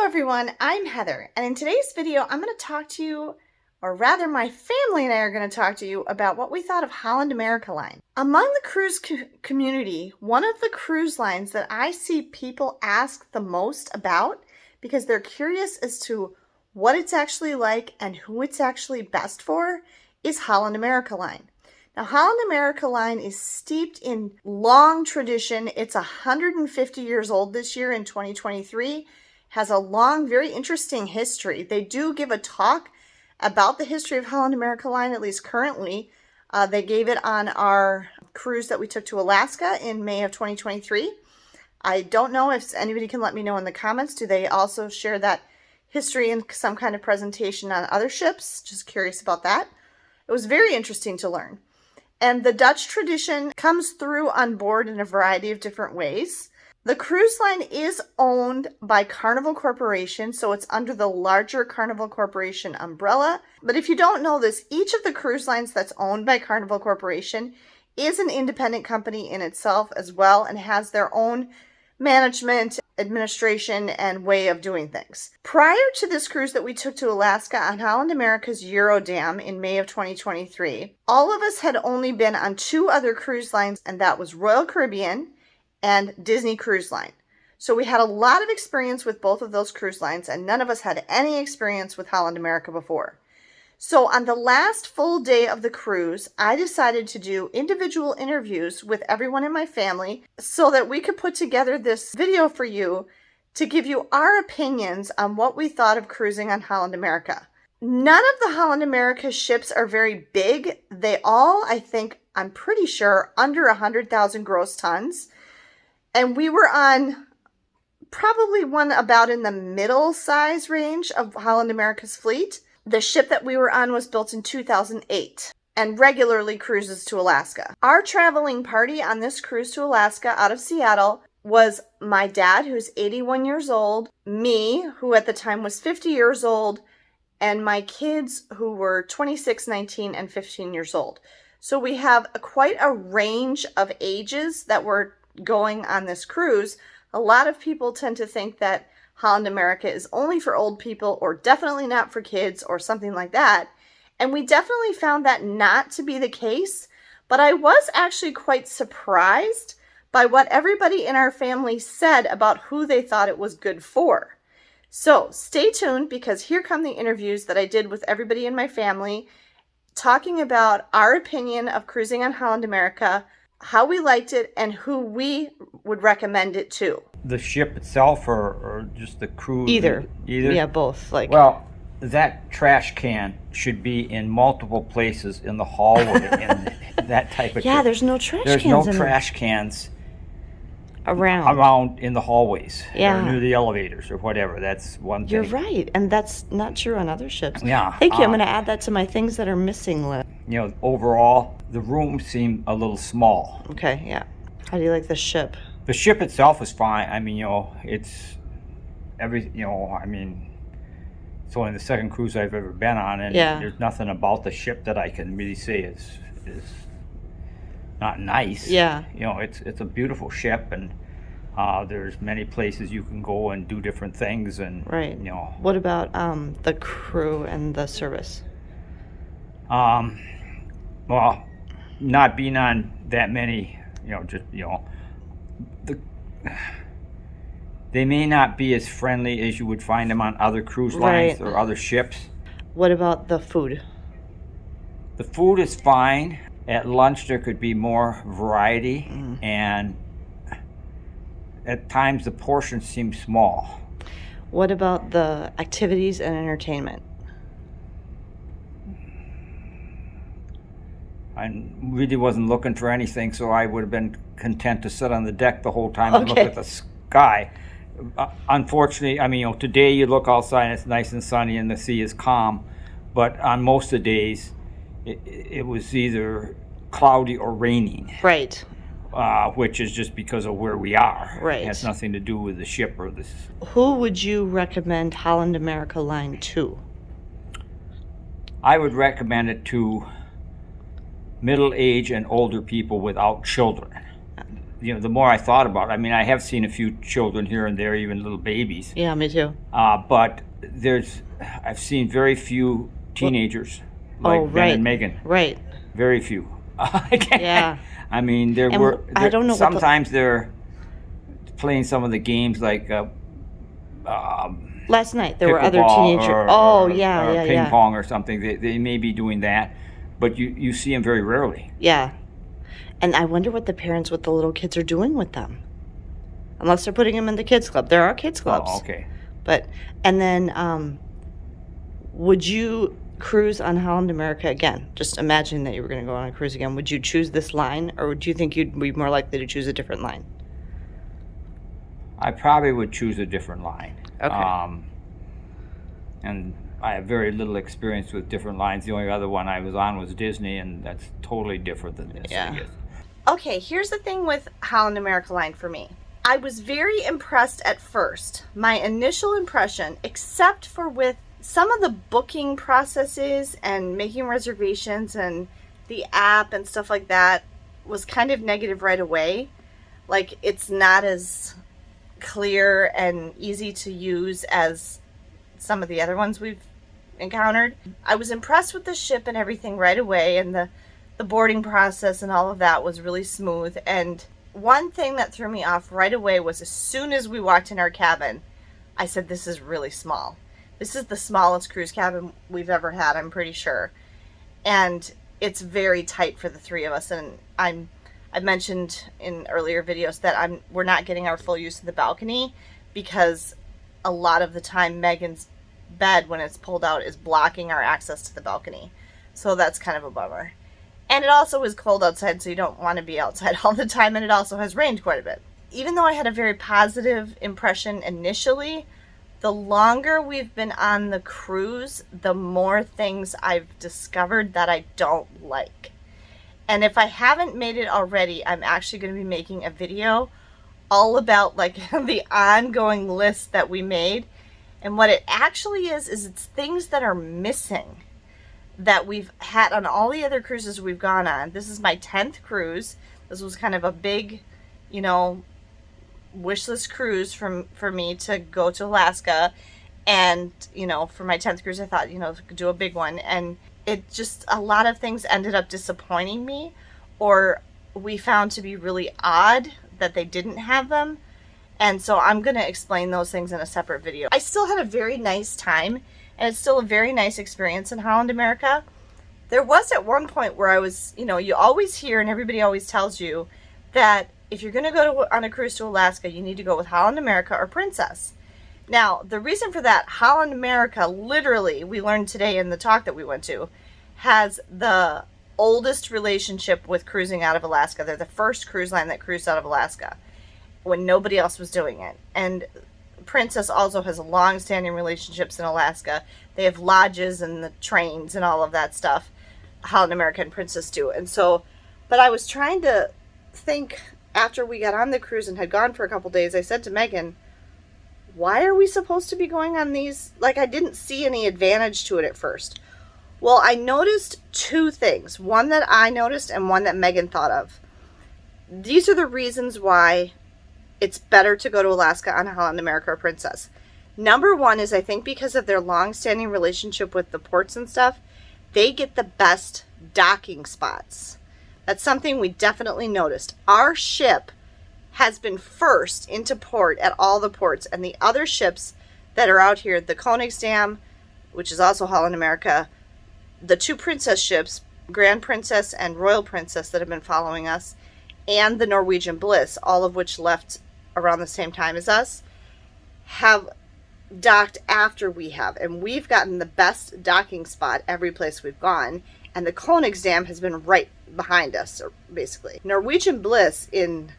everyone, I'm Heather, and in today's video I'm going to talk to you, or rather my family and I are going to talk to you about what we thought of Holland America Line. Among the cruise community, one of the cruise lines that I see people ask the most about because they're curious as to what it's actually like and who it's actually best for is Holland America Line. Now, Holland America Line is steeped in long tradition. It's 150 years old this year in 2023. Has a long, very interesting history. They do give a talk about the history of Holland America Line, at least currently. They gave it on our cruise that we took to Alaska in May of 2023. I don't know if anybody can let me know in the comments. Do they also share that history in some kind of presentation on other ships? Just curious about that. It was very interesting to learn. And the Dutch tradition comes through on board in a variety of different ways. The cruise line is owned by Carnival Corporation, so it's under the larger Carnival Corporation umbrella. But if you don't know this, each of the cruise lines that's owned by Carnival Corporation is an independent company in itself as well and has their own management, administration, and way of doing things. Prior to this cruise that we took to Alaska on Holland America's Eurodam in May of 2023, all of us had only been on two other cruise lines, and that was Royal Caribbean and Disney Cruise Line. So we had a lot of experience with both of those cruise lines, and none of us had any experience with Holland America before. So on the last full day of the cruise, I decided to do individual interviews with everyone in my family so that we could put together this video for you to give you our opinions on what we thought of cruising on Holland America. None of the Holland America ships are very big. They all, I think, I'm pretty sure, under 100,000 gross tons. And we were on probably one about in the middle size range of Holland America's fleet. The ship that we were on was built in 2008 and regularly cruises to Alaska. Our traveling party on this cruise to Alaska out of Seattle was my dad, who's 81 years old, me, who at the time was 50 years old, and my kids, who were 26, 19, and 15 years old. So we have quite a range of ages that were going on this cruise. A lot of people tend to think that Holland America is only for old people or definitely not for kids or something like that. And we definitely found that not to be the case, but I was actually quite surprised by what everybody in our family said about who they thought it was good for. So stay tuned, because here come the interviews that I did with everybody in my family talking about our opinion of cruising on Holland America, how we liked it, and who we would recommend it to. The ship itself or just the cruise? Either. Yeah, both. Well, that trash can should be in multiple places in the hallway and that type of Yeah, there's no trash cans. There's no trash cans around in the hallways. Yeah. Or near the elevators or whatever. That's one thing. You're right, and that's not true on other ships. Yeah. Thank you. I'm going to add that to my things that are missing list. You know, overall, the room seemed a little small. Okay, yeah. How do you like the ship? The ship itself is fine. I mean, it's it's only the second cruise I've ever been on, and there's nothing about the ship that I can really say is not nice. Yeah. It's a beautiful ship, and there's many places you can go and do different things, and right. What about the crew and the service? Well, not being on that many, they may not be as friendly as you would find them on other cruise lines or other ships. What about the food? The food is fine. At lunch there could be more variety, and at times the portions seem small. What about the activities and entertainment? I really wasn't looking for anything, so I would have been content to sit on the deck the whole time and look at the sky. Unfortunately, today you look outside and it's nice and sunny and the sea is calm, but on most of the days it was either cloudy or raining. Right. Which is just because of where we are. Right. It has nothing to do with the ship or this. Who would you recommend Holland America Line to? I would recommend it to middle-aged and older people without children. the more I thought about it, I mean, I have seen a few children here and there, even little babies. Yeah, me too. But I've seen very few teenagers like Ben and Megan. Right. Very few. Yeah. I mean, I don't know. Sometimes they're playing some of the games like. Last night there were other teenagers. Or ping pong or something. They may be doing that, but you see them very rarely. Yeah. And I wonder what the parents with the little kids are doing with them. Unless they're putting them in the kids club. There are kids clubs. Oh, okay. And then, would you cruise on Holland America again? Just imagine that you were going to go on a cruise again. Would you choose this line, or would you think you'd be more likely to choose a different line? I probably would choose a different line. Okay. And I have very little experience with different lines. The only other one I was on was Disney, and that's totally different than this, I guess. Okay, here's the thing with Holland America Line for me. I was very impressed at first. My initial impression, except for with some of the booking processes and making reservations and the app and stuff like that, was kind of negative right away. Like, it's not as clear and easy to use as some of the other ones we've encountered. I was impressed with the ship and everything right away, and the boarding process and all of that was really smooth. And one thing that threw me off right away was as soon as we walked in our cabin, I said, this is really small. This is the smallest cruise cabin we've ever had, I'm pretty sure. And it's very tight for the three of us. And I mentioned in earlier videos that we're not getting our full use of the balcony because a lot of the time Megan's bed, when it's pulled out, is blocking our access to the balcony. So that's kind of a bummer. And it also is cold outside, so you don't want to be outside all the time, and it also has rained quite a bit. Even though I had a very positive impression initially, the longer we've been on the cruise, the more things I've discovered that I don't like. And if I haven't made it already, I'm actually going to be making a video all about like the ongoing list that we made. And what it actually is it's things that are missing that we've had on all the other cruises we've gone on. This is my 10th cruise. This was kind of a big, wish list cruise for me to go to Alaska. And, for my 10th cruise, I thought, do a big one. And it just, a lot of things ended up disappointing me, or we found to be really odd that they didn't have them. And so I'm going to explain those things in a separate video. I still had a very nice time, and it's still a very nice experience in Holland America. There was at one point where I was, you always hear and everybody always tells you that if you're going to go on a cruise to Alaska, you need to go with Holland America or Princess. Now, the reason for that, Holland America, literally, we learned today in the talk that we went to, has the oldest relationship with cruising out of Alaska. They're the first cruise line that cruised out of Alaska when nobody else was doing it. And Princess also has long-standing relationships in Alaska. They have lodges and the trains and all of that stuff. Holland America and Princess do. And so, but I was trying to think after we got on the cruise and had gone for a couple days, I said to Megan, why are we supposed to be going on these? Like, I didn't see any advantage to it at first. Well, I noticed two things. One that I noticed and one that Megan thought of. These are the reasons why it's better to go to Alaska on Holland America or Princess. Number one is I think because of their long-standing relationship with the ports and stuff, they get the best docking spots. That's something we definitely noticed. Our ship has been first into port at all the ports, and the other ships that are out here, the Koningsdam, which is also Holland America, the two Princess ships, Grand Princess and Royal Princess that have been following us, and the Norwegian Bliss, all of which left around the same time as us, have docked after we have. And we've gotten the best docking spot every place we've gone. And the Koningsdam has been right behind us, basically. Norwegian Bliss in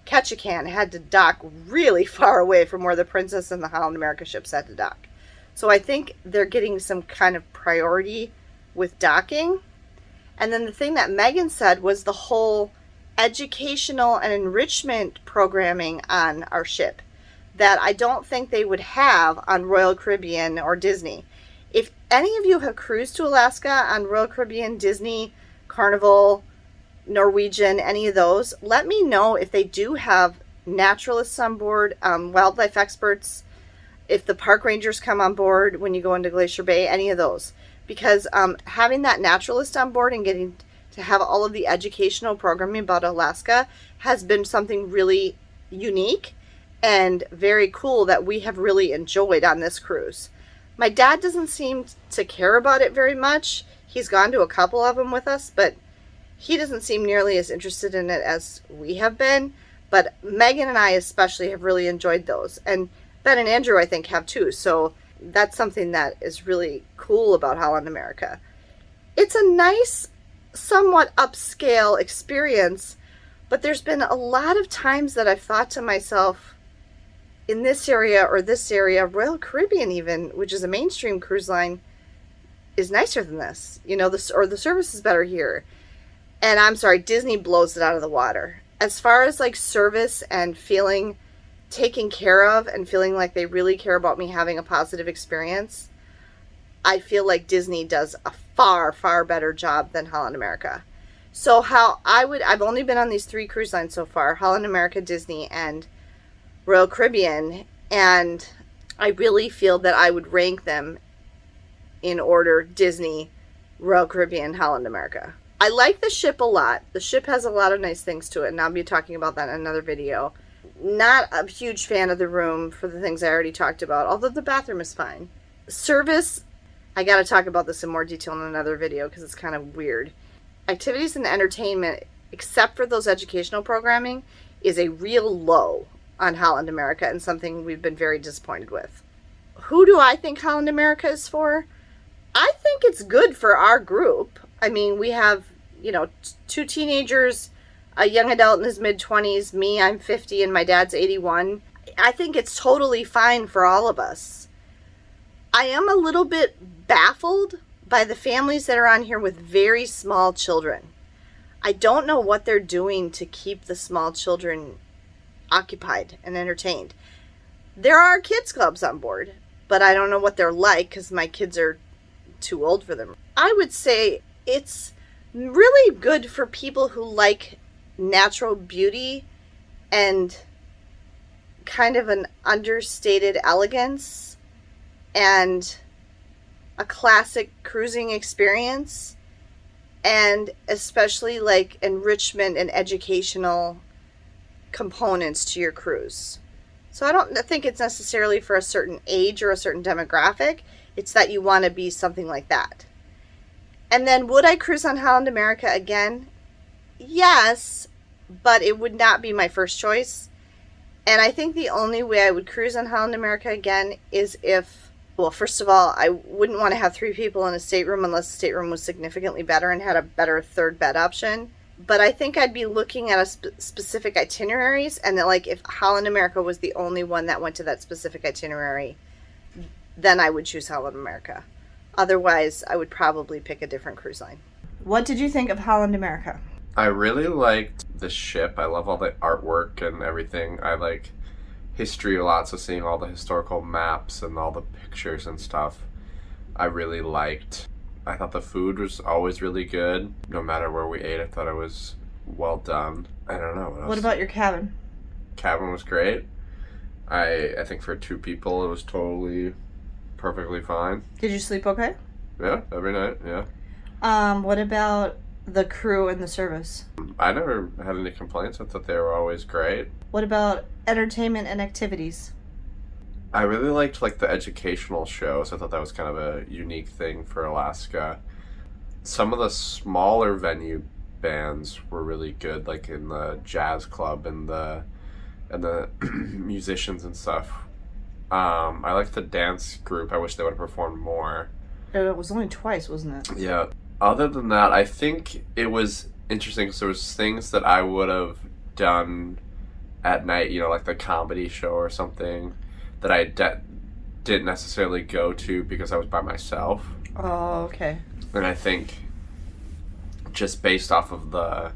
Ketchikan had to dock really far away from where the Princess and the Holland America ships had to dock. So I think they're getting some kind of priority with docking. And then the thing that Megan said was the whole educational and enrichment programming on our ship that I don't think they would have on Royal Caribbean or Disney. If any of you have cruised to Alaska on Royal Caribbean, Disney, Carnival, Norwegian, any of those, let me know if they do have naturalists on board, wildlife experts, if the park rangers come on board when you go into Glacier Bay, any of those. Because having that naturalist on board and getting to have all of the educational programming about Alaska has been something really unique and very cool that we have really enjoyed on this cruise. My dad doesn't seem to care about it very much. He's gone to a couple of them with us, but he doesn't seem nearly as interested in it as we have been. But Megan and I especially have really enjoyed those. And Ben and Andrew, I think, have too. So that's something that is really cool about Holland America. It's a nice, somewhat upscale experience, but there's been a lot of times that I've thought to myself, in this area or this area, Royal Caribbean even, which is a mainstream cruise line, is nicer than this. You know, the service is better here. And I'm sorry, Disney blows it out of the water. As far as like service and feeling taken care of and feeling like they really care about me having a positive experience, I feel like Disney does a far, far better job than Holland America. So I've only been on these 3 cruise lines so far, Holland America, Disney, and Royal Caribbean, and I really feel that I would rank them in order: Disney, Royal Caribbean, Holland America. I like the ship a lot. The ship has a lot of nice things to it, and I'll be talking about that in another video. Not a huge fan of the room for the things I already talked about, although the bathroom is fine. Service, I got to talk about this in more detail in another video because it's kind of weird. Activities and entertainment, except for those educational programming, is a real low on Holland America and something we've been very disappointed with. Who do I think Holland America is for? I think it's good for our group. I mean, we have, 2 teenagers, a young adult in his mid-20s, me, I'm 50, and my dad's 81. I think it's totally fine for all of us. I am a little bit baffled by the families that are on here with very small children. I don't know what they're doing to keep the small children occupied and entertained. There are kids clubs on board, but I don't know what they're like because my kids are too old for them. I would say it's really good for people who like natural beauty and kind of an understated elegance and a classic cruising experience, and especially like enrichment and educational components to your cruise. So I don't think it's necessarily for a certain age or a certain demographic. It's that you want to be something like that. And then would I cruise on Holland America again? Yes, but it would not be my first choice. And I think the only way I would cruise on Holland America again is if, well, first of all, I wouldn't want to have 3 people in a stateroom unless the stateroom was significantly better and had a better third bed option. But I think I'd be looking at specific itineraries, and that, like, if Holland America was the only one that went to that specific itinerary, then I would choose Holland America. Otherwise, I would probably pick a different cruise line. What did you think of Holland America? I really liked the ship. I love all the artwork and everything. I like history a lot, so seeing all the historical maps and all the pictures and stuff, I really liked. I thought the food was always really good. No matter where we ate, I thought it was well done. I don't know. What about your cabin? Cabin was great. I think for 2 people, it was totally perfectly fine. Did you sleep okay? Yeah, every night, yeah. What about the crew and the service? I never had any complaints. I thought they were always great. What about entertainment and activities? I really liked the educational shows. I thought that was kind of a unique thing for Alaska. Some of the smaller venue bands were really good, like in the jazz club and the musicians and stuff. I liked the dance group. I wish they would have performed more. It was only twice, wasn't it? Yeah. Other than that, I think it was interesting because there was things that I would have done at night, like the comedy show or something, that I didn't necessarily go to because I was by myself. Oh, okay. And I think just based off of the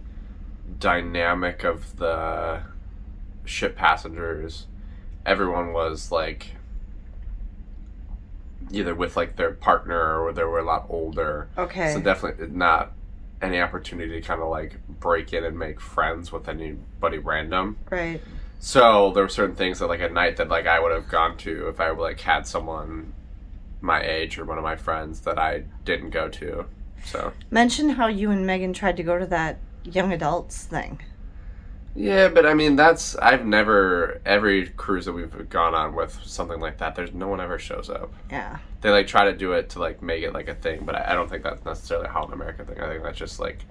dynamic of the ship passengers, everyone was either with their partner or they were a lot older. Okay. So definitely not any opportunity to kind of like break in and make friends with anybody random. Right. So there were certain things that like at night that like I would have gone to if I like had someone my age or one of my friends that I didn't go to. So mention how you and Megan tried to go to that young adults thing. Yeah, but I mean every cruise that we've gone on with something like that, there's no one ever shows up. Yeah. They like try to do it to like make it like a thing, but I don't think that's necessarily a Holland America thing. I think that's just like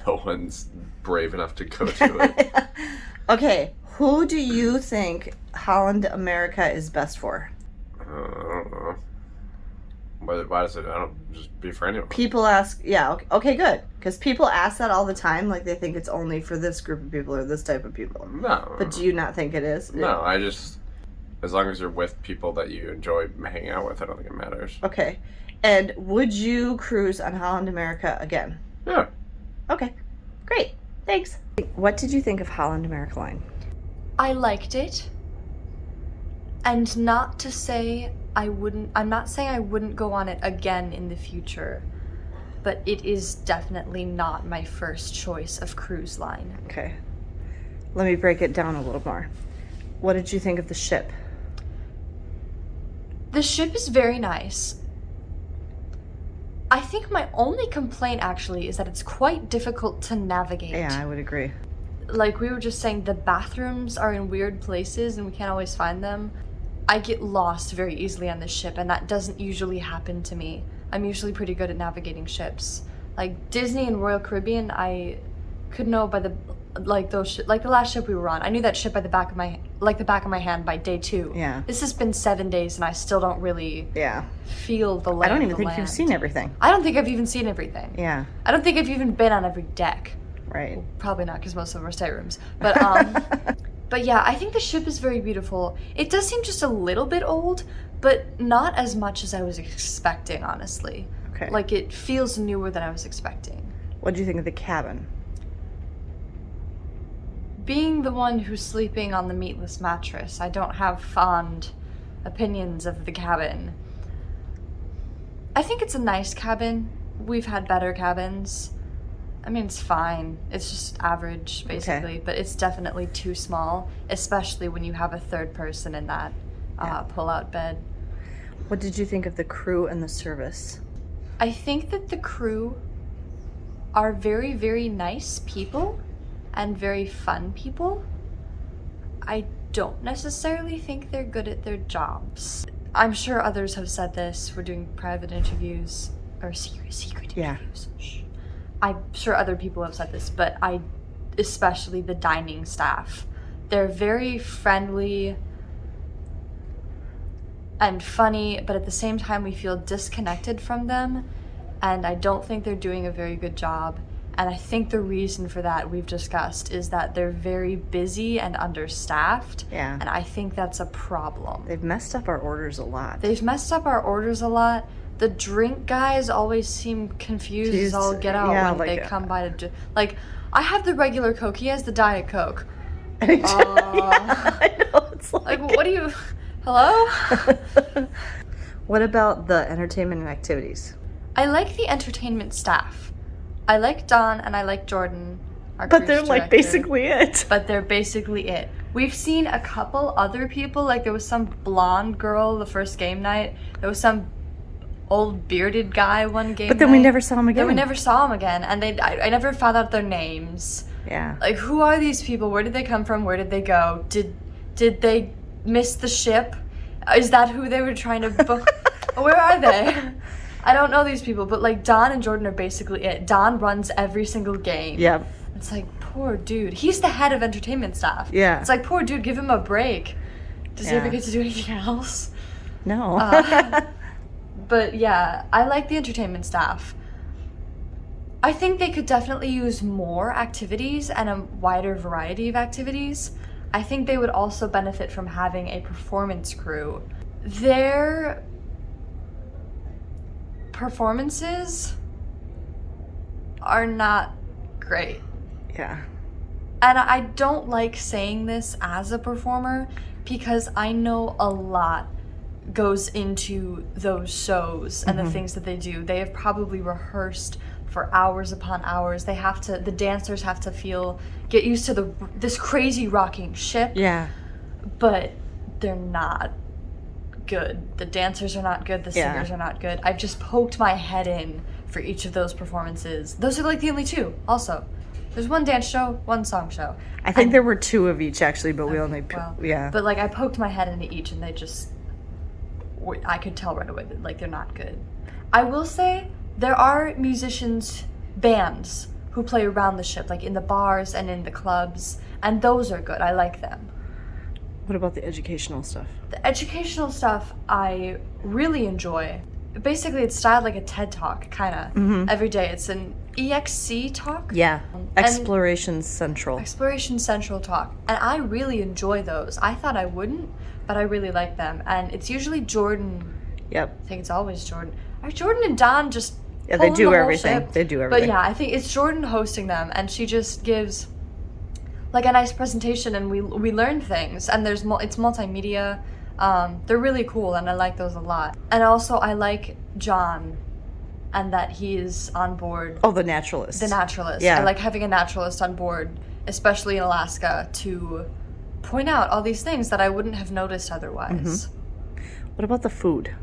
no one's brave enough to go to it. Okay, who do you think Holland America is best for? I don't know. Why does it? I don't just be for anyone. People ask, yeah, okay, good. Because people ask that all the time, like they think it's only for this group of people or this type of people. No. But do you not think it is? No, I just, as long as you're with people that you enjoy hanging out with, I don't think it matters. Okay. And would you cruise on Holland America again? Yeah. Okay, great. Thanks. What did you think of Holland America Line? I liked it. And not to say I'm not saying I wouldn't go on it again in the future, but it is definitely not my first choice of cruise line. Okay. Let me break it down a little more. What did you think of the ship? The ship is very nice. I think my only complaint actually is that it's quite difficult to navigate. Yeah, I would agree. Like we were just saying, the bathrooms are in weird places and we can't always find them. I get lost very easily on this ship, and that doesn't usually happen to me. I'm usually pretty good at navigating ships. Like Disney and Royal Caribbean, I could know by the like the last ship we were on. I knew that ship by the back of my hand by day 2. Yeah. This has been 7 days, and I still don't really feel the land. I don't even think you've seen everything. I don't think I've even seen everything. Yeah. I don't think I've even been on every deck. Right. Well, probably not, because most of them are staterooms. But but yeah, I think the ship is very beautiful. It does seem just a little bit old, but not as much as I was expecting, honestly. Okay. Like, it feels newer than I was expecting. What do you think of the cabin? Being the one who's sleeping on the meatless mattress, I don't have fond opinions of the cabin. I think it's a nice cabin. We've had better cabins. I mean, it's fine. It's just average, basically. Okay. But it's definitely too small, especially when you have a third person in that pull-out bed. What did you think of the crew and the service? I think that the crew are very, very nice people and very fun people. I don't necessarily think they're good at their jobs. I'm sure others have said this. We're doing private interviews, or secret interviews. Shh. I'm sure other people have said this, but especially the dining staff. They're very friendly and funny, but at the same time we feel disconnected from them, and I don't think they're doing a very good job. And I think the reason for that, we've discussed, is that they're very busy and understaffed. Yeah. And I think that's a problem. They've messed up our orders a lot. The drink guys always seem confused as all get out when they come by to like, I have the regular Coke, he has the Diet Coke. I know, it's like what do you, hello? What about the entertainment and activities? I like the entertainment staff. I like Don and I like Jordan, our But cruise they're like director. basically it. But they're basically it. We've seen a couple other people, like there was some blonde girl the first game night. There was some old bearded guy one game night. But then we never saw him again. And I never found out their names. Yeah. Like, who are these people? Where did they come from? Where did they go? Did they miss the ship? Is that who they were trying to book? Where are they? I don't know these people, but like Don and Jordan are basically it. Don runs every single game. Yeah. It's like, poor dude. He's the head of entertainment staff. Yeah. It's like, poor dude, give him a break. Does he ever get to do anything else? No. But yeah, I like the entertainment staff. I think they could definitely use more activities and a wider variety of activities. I think they would also benefit from having a performance crew. Their performances are not great. Yeah. And I don't like saying this as a performer because I know a lot goes into those shows and the things that they do. They have probably rehearsed for hours upon hours. The dancers have to get used to this crazy rocking ship. Yeah. But they're not good. The dancers are not good. The singers are not good. I've just poked my head in for each of those performances. Those are like the only two. Also, there's one dance show, one song show. I think there were 2 of each actually, but we only yeah. But like I poked my head into each, and I could tell right away that like they're not good. I will say there are musicians, bands who play around the ship, like in the bars and in the clubs, and those are good. I like them. What about the educational stuff? The educational stuff I really enjoy. Basically, it's styled like a TED Talk, kind of, every day. It's an EXC talk. Yeah, Exploration Central. Exploration Central talk. And I really enjoy those. I thought I wouldn't, but I really like them. And it's usually Jordan. Yep. I think it's always Jordan. Are Jordan and Don just they do the everything. Ship? They do everything. But yeah, I think it's Jordan hosting them, and she just gives like a nice presentation, and we learn things, and it's multimedia. They're really cool, and I like those a lot. And also I like John, and that he is on board. Oh, the naturalist. The naturalist. Yeah. I like having a naturalist on board, especially in Alaska, to point out all these things that I wouldn't have noticed otherwise. What about the food?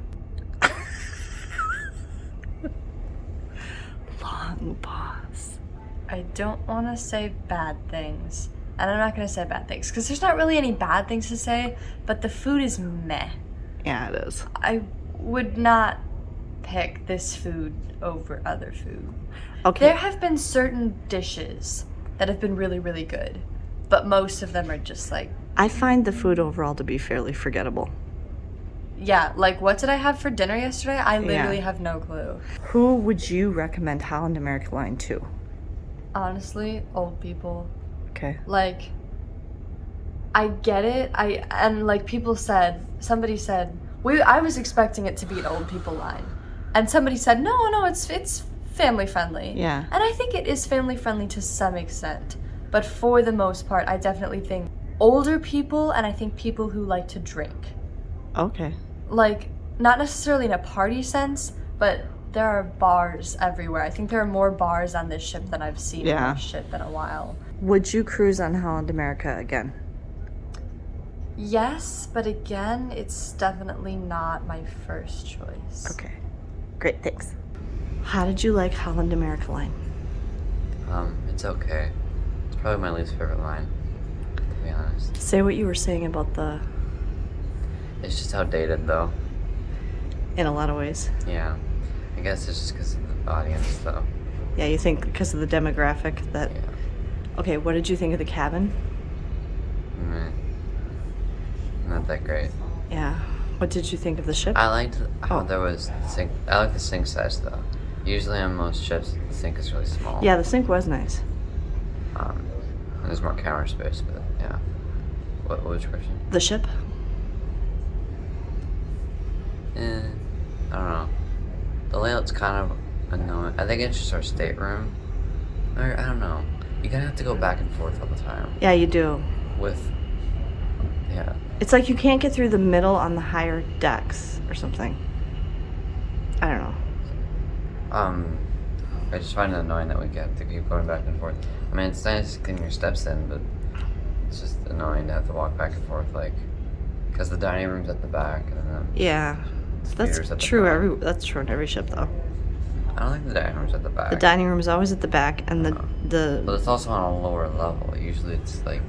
Long pause. I don't want to say bad things. And I'm not going to say bad things, because there's not really any bad things to say, but the food is meh. Yeah, it is. I would not pick this food over other food. Okay. There have been certain dishes that have been really, really good, but most of them are just like... I find the food overall to be fairly forgettable. Yeah, like what did I have for dinner yesterday? I literally have no clue. Who would you recommend Holland America Line to? Honestly, old people. Okay. Like, I get it. And like somebody said, I was expecting it to be an old people line. And somebody said, no, it's family friendly. Yeah. And I think it is family friendly to some extent. But for the most part, I definitely think older people, and I think people who like to drink. Okay. Like, not necessarily in a party sense, but there are bars everywhere. I think there are more bars on this ship than I've seen on this ship in a while. Would you cruise on Holland America again? Yes, but again, it's definitely not my first choice. Okay. Great, thanks. How did you like Holland America Line? It's okay. It's probably my least favorite line, to be honest. Say what you were saying about the... It's just outdated, though. In a lot of ways. Yeah. I guess it's just because of the audience, though. Yeah, you think because of the demographic that... Yeah. Okay, what did you think of the cabin? Not that great. Yeah. What did you think of the ship? I liked how there was sink. I like the sink size, though. Usually on most ships, the sink is really small. Yeah, the sink was nice. And there's more camera space, but yeah. What was your question? The ship? I don't know. The layout's kind of annoying. I think it's just our stateroom. Or, I don't know. You kind of have to go back and forth all the time. Yeah, you do. Yeah. It's like you can't get through the middle on the higher decks or something. I don't know. I just find it annoying that we have to keep going back and forth. I mean, it's nice getting your steps in, but it's just annoying to have to walk back and forth, like, because the dining room's at the back, and then Yeah. That's true. That's true on every ship, though. I don't think the dining room's at the back. The dining room is always at the back, and But it's also on a lower level. Usually it's like...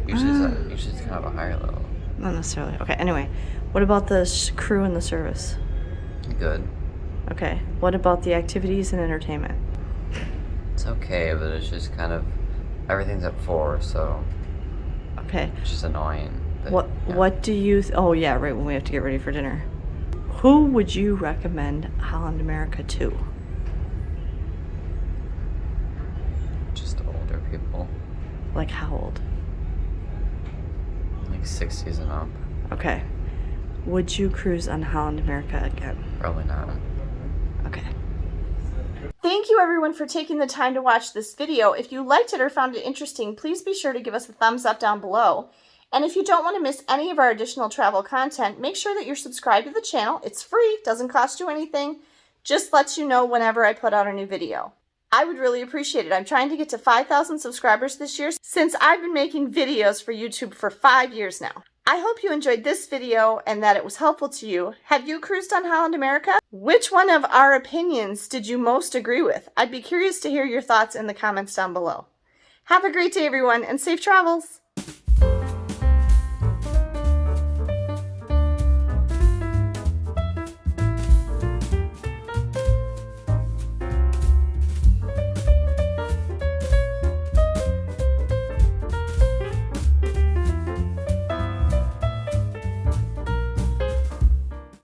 Usually it's kind of a higher level. Not necessarily. Okay, anyway. What about the crew and the service? Good. Okay. What about the activities and entertainment? It's okay, but it's just kind of... Everything's at 4, so... Okay. It's just annoying. But, What do you... oh, yeah, right, when we have to get ready for dinner. Who would you recommend Holland America to? Just older people. Like how old? Like 60s and up. Okay. Would you cruise on Holland America again? Probably not. Okay. Thank you everyone for taking the time to watch this video. If you liked it or found it interesting, please be sure to give us a thumbs up down below. And if you don't want to miss any of our additional travel content, make sure that you're subscribed to the channel. It's free, doesn't cost you anything. just lets you know whenever I put out a new video. I would really appreciate it. I'm trying to get to 5,000 subscribers this year since I've been making videos for YouTube for 5 years now. I hope you enjoyed this video and that it was helpful to you. Have you cruised on Holland America? Which one of our opinions did you most agree with? I'd be curious to hear your thoughts in the comments down below. Have a great day, everyone, and safe travels!